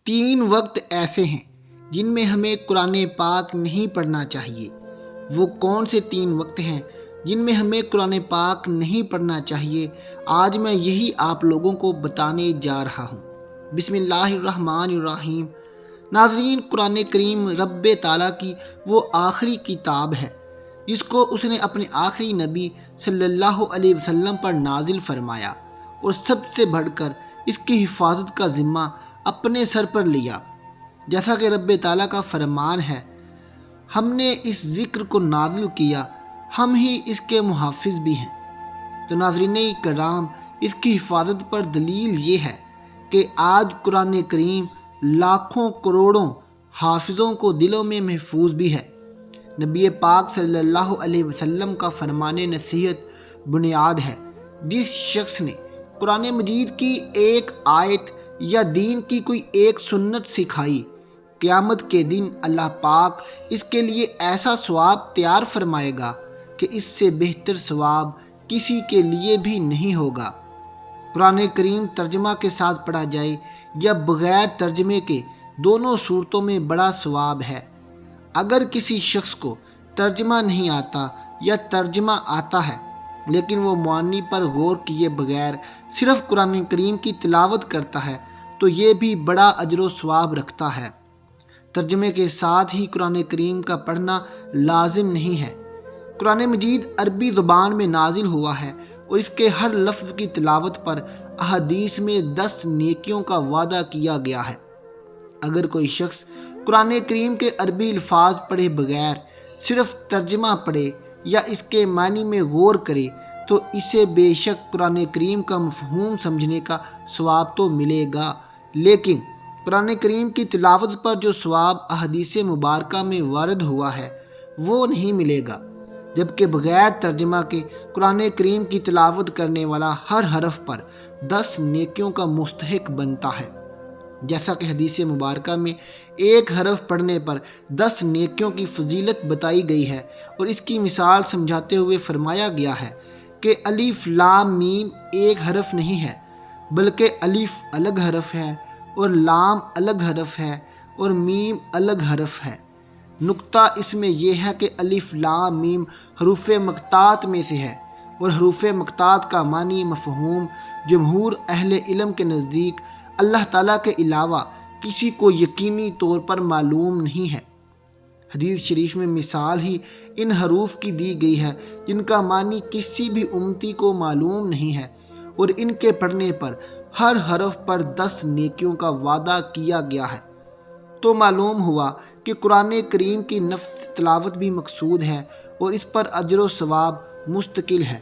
تین وقت ایسے ہیں جن میں ہمیں قرآن پاک نہیں پڑھنا چاہیے۔ وہ کون سے تین وقت ہیں جن میں ہمیں قرآن پاک نہیں پڑھنا چاہیے؟ آج میں یہی آپ لوگوں کو بتانے جا رہا ہوں۔ بسم اللہ الرحمن الرحیم۔ ناظرین، قرآن کریم رب تعالیٰ کی وہ آخری کتاب ہے جس کو اس نے اپنے آخری نبی صلی اللہ علیہ وسلم پر نازل فرمایا، اور سب سے بڑھ کر اس کی حفاظت کا ذمہ اپنے سر پر لیا۔ جیسا کہ رب تعالیٰ کا فرمان ہے، ہم نے اس ذکر کو نازل کیا، ہم ہی اس کے محافظ بھی ہیں۔ تو ناظرین کرام، اس کی حفاظت پر دلیل یہ ہے کہ آج قرآن کریم لاکھوں کروڑوں حافظوں کو دلوں میں محفوظ بھی ہے۔ نبی پاک صلی اللہ علیہ وسلم کا فرمان نصیحت بنیاد ہے۔ جس شخص نے قرآن مجید کی ایک آیت یا دین کی کوئی ایک سنت سکھائی، قیامت کے دن اللہ پاک اس کے لیے ایسا ثواب تیار فرمائے گا کہ اس سے بہتر ثواب کسی کے لیے بھی نہیں ہوگا۔ قرآن کریم ترجمہ کے ساتھ پڑھا جائے یا بغیر ترجمے کے، دونوں صورتوں میں بڑا ثواب ہے۔ اگر کسی شخص کو ترجمہ نہیں آتا یا ترجمہ آتا ہے لیکن وہ معنی پر غور کیے بغیر صرف قرآن کریم کی تلاوت کرتا ہے تو یہ بھی بڑا اجر و ثواب رکھتا ہے۔ ترجمے کے ساتھ ہی قرآن کریم کا پڑھنا لازم نہیں ہے۔ قرآن مجید عربی زبان میں نازل ہوا ہے اور اس کے ہر لفظ کی تلاوت پر احادیث میں 10 نیکیوں کا وعدہ کیا گیا ہے۔ اگر کوئی شخص قرآن کریم کے عربی الفاظ پڑھے بغیر صرف ترجمہ پڑھے یا اس کے معنی میں غور کرے تو اسے بے شک قرآن کریم کا مفہوم سمجھنے کا ثواب تو ملے گا، لیکن قرآن کریم کی تلاوت پر جو ثواب احادیث مبارکہ میں وارد ہوا ہے وہ نہیں ملے گا، جبکہ بغیر ترجمہ کے قرآن کریم کی تلاوت کرنے والا ہر حرف پر 10 نیکیوں کا مستحق بنتا ہے۔ جیسا کہ حدیث مبارکہ میں ایک حرف پڑھنے پر 10 نیکیوں کی فضیلت بتائی گئی ہے، اور اس کی مثال سمجھاتے ہوئے فرمایا گیا ہے کہ الف لام میم ایک حرف نہیں ہے، بلکہ الف الگ حرف ہے اور لام الگ حرف ہے اور میم الگ حرف ہے۔ نقطہ اس میں یہ ہے کہ الف لام میم حروف مقطعات میں سے ہے، اور حروف مقطعات کا معنی مفہوم جمہور اہل علم کے نزدیک اللہ تعالیٰ کے علاوہ کسی کو یقینی طور پر معلوم نہیں ہے۔ حدیث شریف میں مثال ہی ان حروف کی دی گئی ہے جن کا معنی کسی بھی امتی کو معلوم نہیں ہے، اور ان کے پڑھنے پر ہر حرف پر 10 نیکیوں کا وعدہ کیا گیا ہے۔ تو معلوم ہوا کہ قرآن کریم کی نفس تلاوت بھی مقصود ہے اور اس پر اجر و ثواب مستقل ہے۔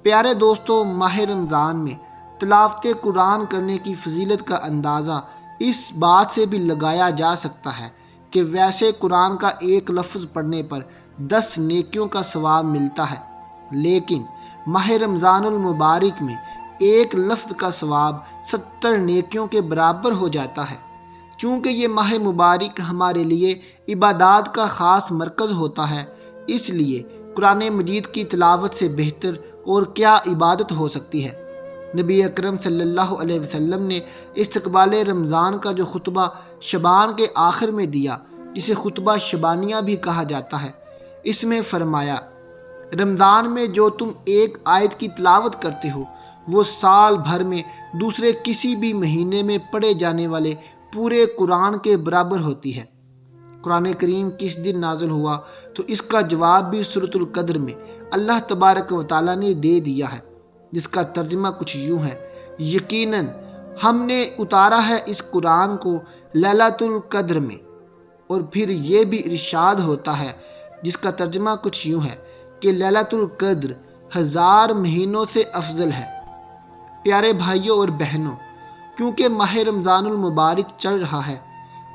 پیارے دوستو، ماہ رمضان میں تلاوت قرآن کرنے کی فضیلت کا اندازہ اس بات سے بھی لگایا جا سکتا ہے کہ ویسے قرآن کا ایک لفظ پڑھنے پر 10 نیکیوں کا ثواب ملتا ہے، لیکن ماہ رمضان المبارک میں ایک لفظ کا ثواب 70 نیکیوں کے برابر ہو جاتا ہے۔ چونکہ یہ ماہ مبارک ہمارے لیے عبادات کا خاص مرکز ہوتا ہے، اس لیے قرآن مجید کی تلاوت سے بہتر اور کیا عبادت ہو سکتی ہے۔ نبی اکرم صلی اللہ علیہ وسلم نے استقبال رمضان کا جو خطبہ شعبان کے آخر میں دیا، جسے خطبہ شبانیہ بھی کہا جاتا ہے، اس میں فرمایا، رمضان میں جو تم ایک آیت کی تلاوت کرتے ہو وہ سال بھر میں دوسرے کسی بھی مہینے میں پڑھے جانے والے پورے قرآن کے برابر ہوتی ہے۔ قرآن کریم کس دن نازل ہوا تو اس کا جواب بھی سورۃ القدر میں اللہ تبارک و تعالیٰ نے دے دیا ہے، جس کا ترجمہ کچھ یوں ہے، یقیناً ہم نے اتارا ہے اس قرآن کو لیلۃ القدر میں۔ اور پھر یہ بھی ارشاد ہوتا ہے، جس کا ترجمہ کچھ یوں ہے کہ لیلۃ القدر 1000 مہینوں سے افضل ہے۔ پیارے بھائیوں اور بہنوں، کیونکہ ماہ رمضان المبارک چل رہا ہے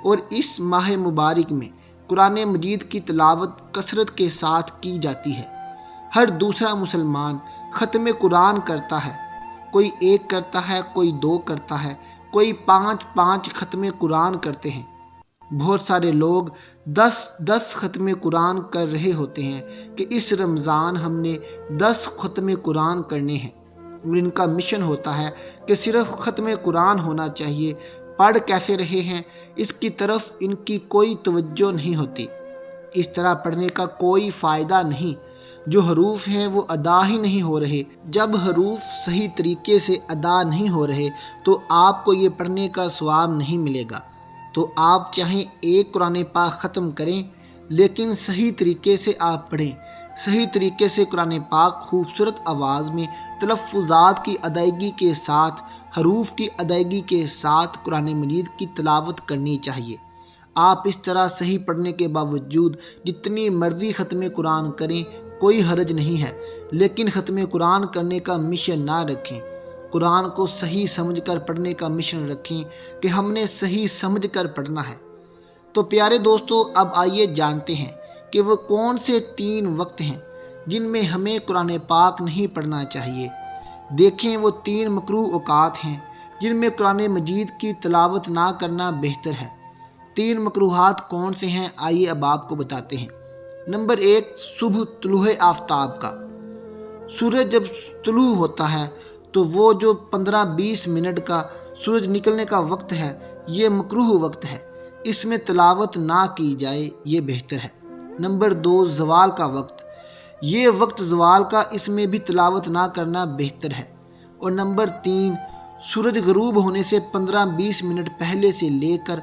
اور اس ماہ مبارک میں قرآن مجید کی تلاوت کثرت کے ساتھ کی جاتی ہے۔ ہر دوسرا مسلمان ختم قرآن کرتا ہے، کوئی 1 کرتا ہے، کوئی 2 کرتا ہے، کوئی 5 ختم قرآن کرتے ہیں۔ بہت سارے لوگ 10 ختم قرآن کر رہے ہوتے ہیں کہ اس رمضان ہم نے 10 ختم قرآن کرنے ہیں، اور ان کا مشن ہوتا ہے کہ صرف ختم قرآن ہونا چاہیے، پڑھ کیسے رہے ہیں اس کی طرف ان کی کوئی توجہ نہیں ہوتی۔ اس طرح پڑھنے کا کوئی فائدہ نہیں، جو حروف ہیں وہ ادا ہی نہیں ہو رہے۔ جب حروف صحیح طریقے سے ادا نہیں ہو رہے تو آپ کو یہ پڑھنے کا ثواب نہیں ملے گا۔ تو آپ چاہیں ایک قرآن پاک ختم کریں، لیکن صحیح طریقے سے آپ پڑھیں، صحیح طریقے سے قرآن پاک خوبصورت آواز میں تلفظات کی ادائیگی کے ساتھ، حروف کی ادائیگی کے ساتھ قرآن مجید کی تلاوت کرنی چاہیے۔ آپ اس طرح صحیح پڑھنے کے باوجود جتنی مرضی ختم قرآن کریں، کوئی حرج نہیں ہے، لیکن ختم قرآن کرنے کا مشن نہ رکھیں۔ قرآن کو صحیح سمجھ کر پڑھنے کا مشن رکھیں کہ ہم نے صحیح سمجھ کر پڑھنا ہے۔ تو پیارے دوستو، اب آئیے جانتے ہیں کہ وہ کون سے 3 وقت ہیں جن میں ہمیں قرآن پاک نہیں پڑھنا چاہیے۔ دیکھیں، وہ 3 مکروہ اوقات ہیں جن میں قرآن مجید کی تلاوت نہ کرنا بہتر ہے۔ 3 مکروہات کون سے ہیں، آئیے اب آپ کو بتاتے ہیں۔ نمبر 1، صبح طلوع آفتاب کا۔ سورج جب طلوع ہوتا ہے تو وہ جو 15-20 منٹ کا سورج نکلنے کا وقت ہے، یہ مکروہ وقت ہے، اس میں تلاوت نہ کی جائے، یہ بہتر ہے۔ نمبر 2، زوال کا وقت۔ یہ وقت زوال کا، اس میں بھی تلاوت نہ کرنا بہتر ہے۔ اور نمبر 3، سورج غروب ہونے سے 15-20 منٹ پہلے سے لے کر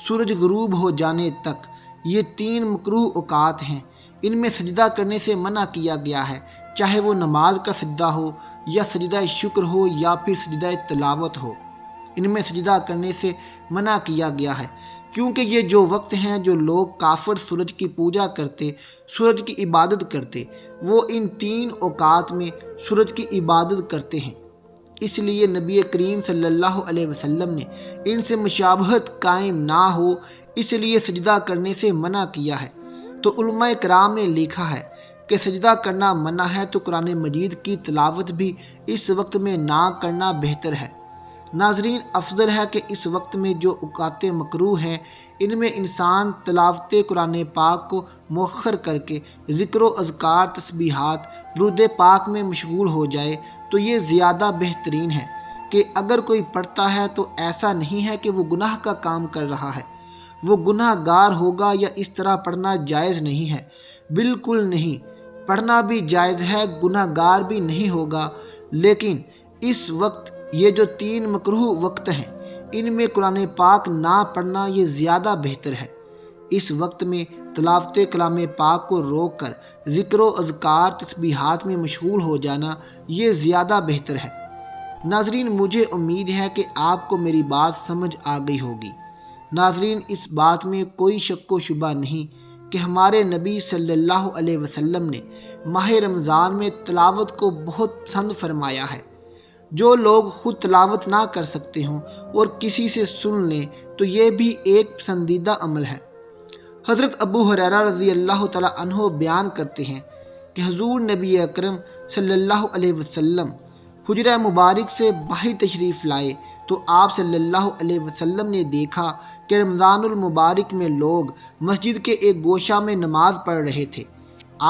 سورج غروب ہو جانے تک، یہ 3 مکروہ اوقات ہیں۔ ان میں سجدہ کرنے سے منع کیا گیا ہے، چاہے وہ نماز کا سجدہ ہو یا سجدہ شکر ہو یا پھر سجدہ تلاوت ہو، ان میں سجدہ کرنے سے منع کیا گیا ہے، کیونکہ یہ جو وقت ہیں جو لوگ کافر سورج کی پوجا کرتے، سورج کی عبادت کرتے، وہ ان 3 اوقات میں سورج کی عبادت کرتے ہیں۔ اس لیے نبی کریم صلی اللہ علیہ وسلم نے ان سے مشابہت قائم نہ ہو، اس لیے سجدہ کرنے سے منع کیا ہے۔ تو علماء کرام نے لکھا ہے کہ سجدہ کرنا منع ہے تو قرآن مجید کی تلاوت بھی اس وقت میں نہ کرنا بہتر ہے۔ ناظرین، افضل ہے کہ اس وقت میں جو اوقات مکروہ ہیں، ان میں انسان تلاوت قرآن پاک کو مؤخر کر کے ذکر و اذکار، تسبیحات، درود پاک میں مشغول ہو جائے تو یہ زیادہ بہترین ہے۔ کہ اگر کوئی پڑھتا ہے تو ایسا نہیں ہے کہ وہ گناہ کا کام کر رہا ہے، وہ گناہ گار ہوگا، یا اس طرح پڑھنا جائز نہیں ہے؟ بالکل نہیں، پڑھنا بھی جائز ہے، گناہ گار بھی نہیں ہوگا، لیکن اس وقت یہ جو 3 مکروہ وقت ہیں، ان میں قرآن پاک نہ پڑھنا یہ زیادہ بہتر ہے۔ اس وقت میں تلاوت کلام پاک کو روک کر ذکر و اذکار، تسبیحات میں مشغول ہو جانا یہ زیادہ بہتر ہے۔ ناظرین، مجھے امید ہے کہ آپ کو میری بات سمجھ آ گئی ہوگی۔ ناظرین، اس بات میں کوئی شک و شبہ نہیں کہ ہمارے نبی صلی اللہ علیہ وسلم نے ماہ رمضان میں تلاوت کو بہت پسند فرمایا ہے۔ جو لوگ خود تلاوت نہ کر سکتے ہوں اور کسی سے سن لیں تو یہ بھی ایک پسندیدہ عمل ہے۔ حضرت ابو ہریرہ رضی اللہ تعالیٰ عنہ بیان کرتے ہیں کہ حضور نبی اکرم صلی اللہ علیہ وسلم حجرہ مبارک سے باہر تشریف لائے تو آپ صلی اللہ علیہ وسلم نے دیکھا کہ رمضان المبارک میں لوگ مسجد کے ایک گوشہ میں نماز پڑھ رہے تھے۔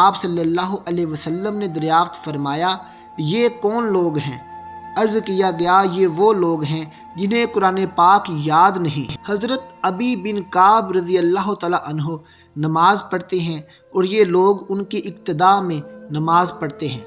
آپ صلی اللہ علیہ وسلم نے دریافت فرمایا، یہ کون لوگ ہیں؟ عرض کیا گیا، یہ وہ لوگ ہیں جنہیں قرآن پاک یاد نہیں۔ حضرت ابی بن کعب رضی اللہ تعالیٰ عنہ نماز پڑھتے ہیں اور یہ لوگ ان کی اقتداء میں نماز پڑھتے ہیں۔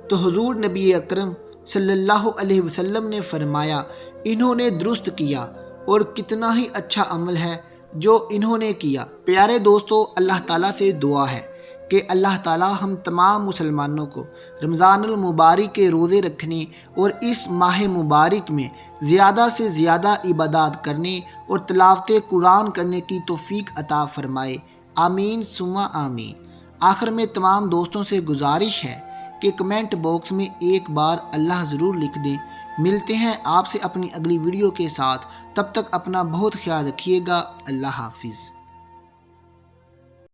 تو حضور نبی اکرم صلی اللہ علیہ وسلم نے فرمایا، انہوں نے درست کیا، اور کتنا ہی اچھا عمل ہے جو انہوں نے کیا۔ پیارے دوستو، اللہ تعالیٰ سے دعا ہے کہ اللہ تعالیٰ ہم تمام مسلمانوں کو رمضان المبارک کے روزے رکھنے اور اس ماہ مبارک میں زیادہ سے زیادہ عبادات کرنے اور تلاوت قرآن کرنے کی توفیق عطا فرمائے۔ آمین ثم آمین۔ آخر میں تمام دوستوں سے گزارش ہے کہ کمنٹ باکس میں ایک بار اللہ ضرور لکھ دیں۔ ملتے ہیں آپ سے اپنی اگلی ویڈیو کے ساتھ، تب تک اپنا بہت خیال رکھیے گا۔ اللہ حافظ۔